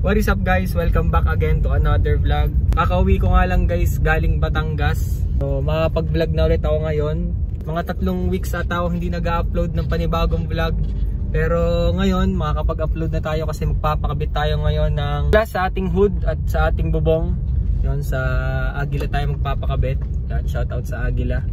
What is up guys? Welcome back again to another vlog. Kakauwi ko nga lang guys galing Batangas. So makapag-vlog na ulit ako ngayon. Mga 3 weeks ata ako hindi nag-upload ng panibagong vlog. Pero ngayon makakapag-upload na tayo kasi magpapakabit tayo ngayon ng glass sa ating hood at sa ating bubong. Yon, sa Agila tayo magpapakabit. Yan, shoutout sa Agila.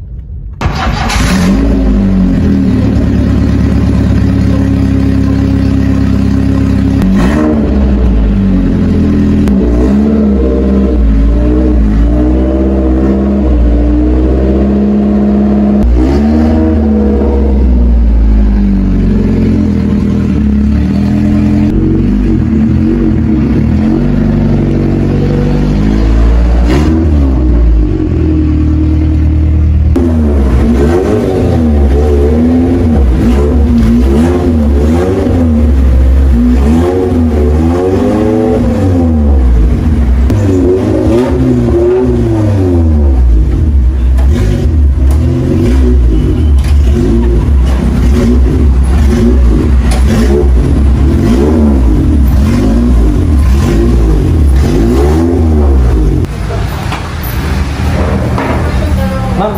Ma'am,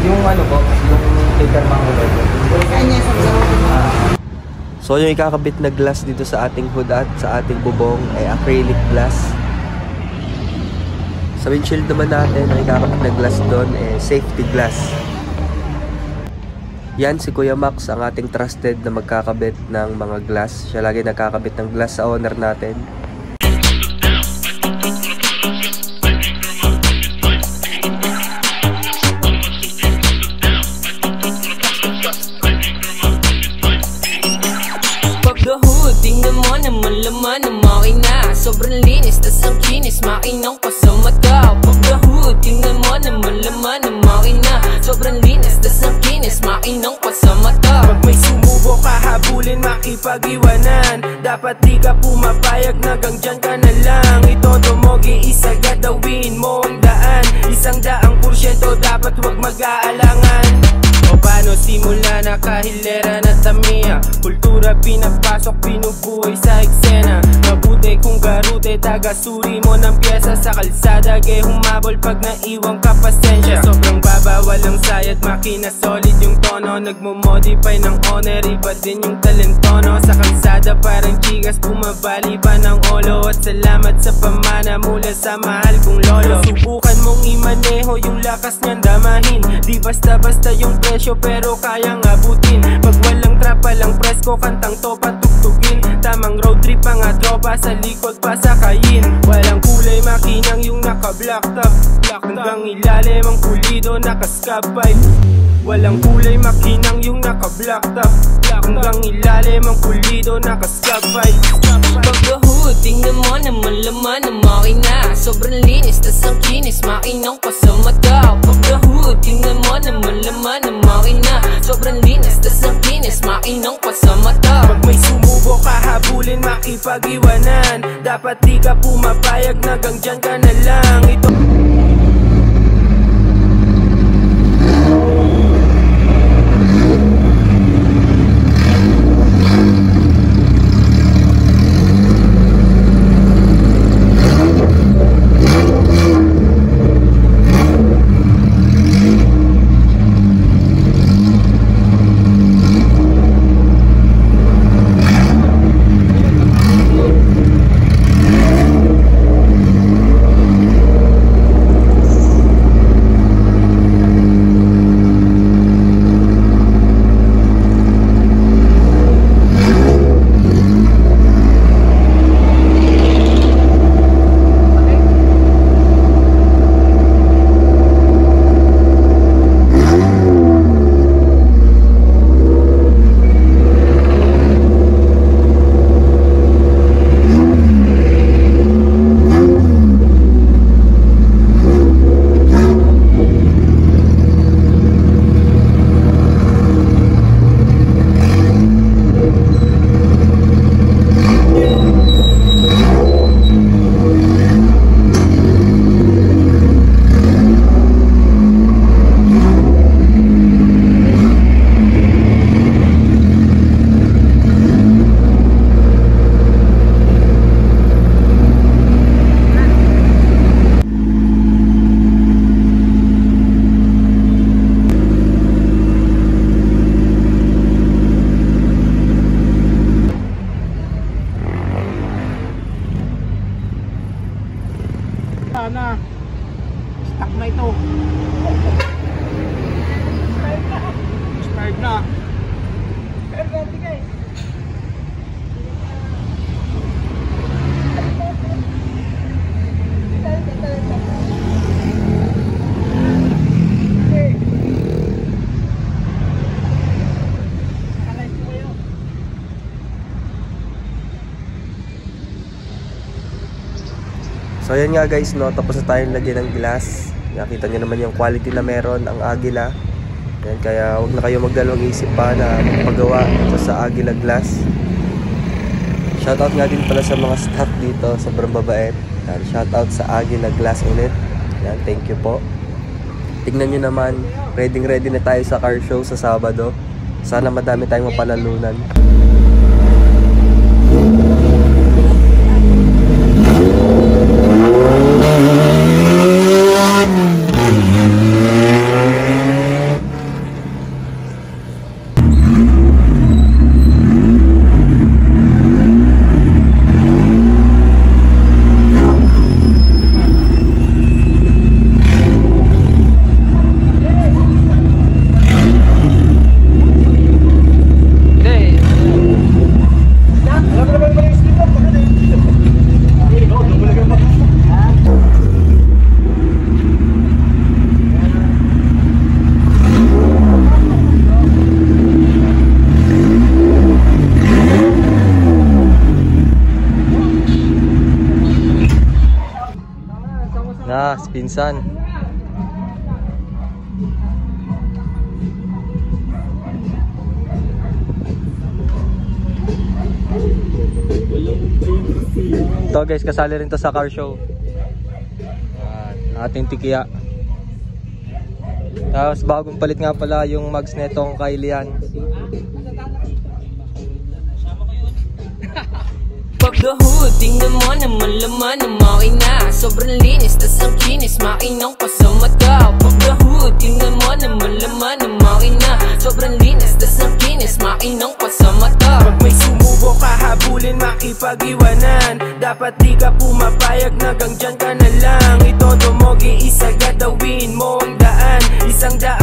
yung ano po, yung taker mango ba? So yung ikakabit na glass dito sa ating hood at sa ating bubong ay acrylic glass. Sa windshield naman natin, ang ikakabit na glass doon ay safety glass. Yan si Kuya Max, ang ating trusted na magkakabit ng mga glass. Siya lagi nagkakabit ng glass sa owner natin. Tingnan mo naman laman ng makina. Sobrang linis, tas ang kinis, makinang ko sa mata. Pagka-hood, tingnan mo naman laman ng makina. Sobrang linis, tas ang kinis, makinang ko sa mata. Pag may sumubo ka, habulin, makipag-iwanan. Dapat di ka pumapayag, nagang dyan ka na lang. Itodo mo, giisa, gadawin mo ang daan. 100% dapat wag mag-aalangan. O paano simula na kahilera na tamiya? Kultura pinapasok, binubuhay sa eksena. Mabuti kung garute, taga-suri mo ng pyesa. Sa kalsada, gay humabol pag naiwang ka pasensya. Sobrang baba, walang sayad, makina solid yung tono. Nagmo-modify ng honor, iba din yung talentono. Sa kalsada parang chigas, bumabali pa ng olo. At salamat sa pamana mula sa mahal kong lolo. Subukan mong imaneho, yung lakas niyan damahin. Di basta-basta yung presyo pero kayang abutin. Pag walang trapa lang presko, kantang to patugtugin. Tamang road trip ang tropa, sa likod pa sakayin. Walang kulay, makinang yung naka-black top. Hanggang ilalim ang pulido, naka-scab pipe. Walang kulay, makinang yung naka-black top. Hanggang ilalim ang pulido, naka-scab pipe. Pagka-hood, tingnan mo naman laman ng makina. Sobrang linis, tas ang kinis, makinang ko sa mata. Pagka-hood, tingnan mo naman laman ng makina. Sobrang linis, tas ang kinis, makinang ko sa mata. Pag may sumubo ka, habulin, makipag-iwanan. Dapat di ka pumapayag, nagang dyan ka na lang. Ito ayan nga guys, no, tapos na tayong lagyan ng glass. Nakita nyo naman yung quality na meron ang Aguila. Ayan, kaya huwag na kayo magdalawang isip pa na magpagawa ito sa Aguila Glass. Shoutout nga din pala sa mga staff dito, sobrang babait. Ayan, shoutout sa Aguila Glass ulit. Ayan, thank you po. Tignan nyo naman, ready na tayo sa car show sa Sabado. Sana madami tayong mapanalunan. Pinsan. Ito guys, kasali rin to sa car show. Ating tikiya. Tapos bagong palit nga pala yung mags netong kay Lian. Pagdahood, tingnan mo naman laman ng makina. Sobrang linis, tas ang kinis, makinang pa sa mata. Pagdahood, tingnan mo naman laman ng makina. Sobrang linis, tas ang kinis, makinang pa sa mata. Pag may sumubok ka, habulin, makipag-iwanan. Dapat di ka pumapayag na hanggang dyan ka na lang. Itodo mo, giisa, gadawin mo ang daan. 100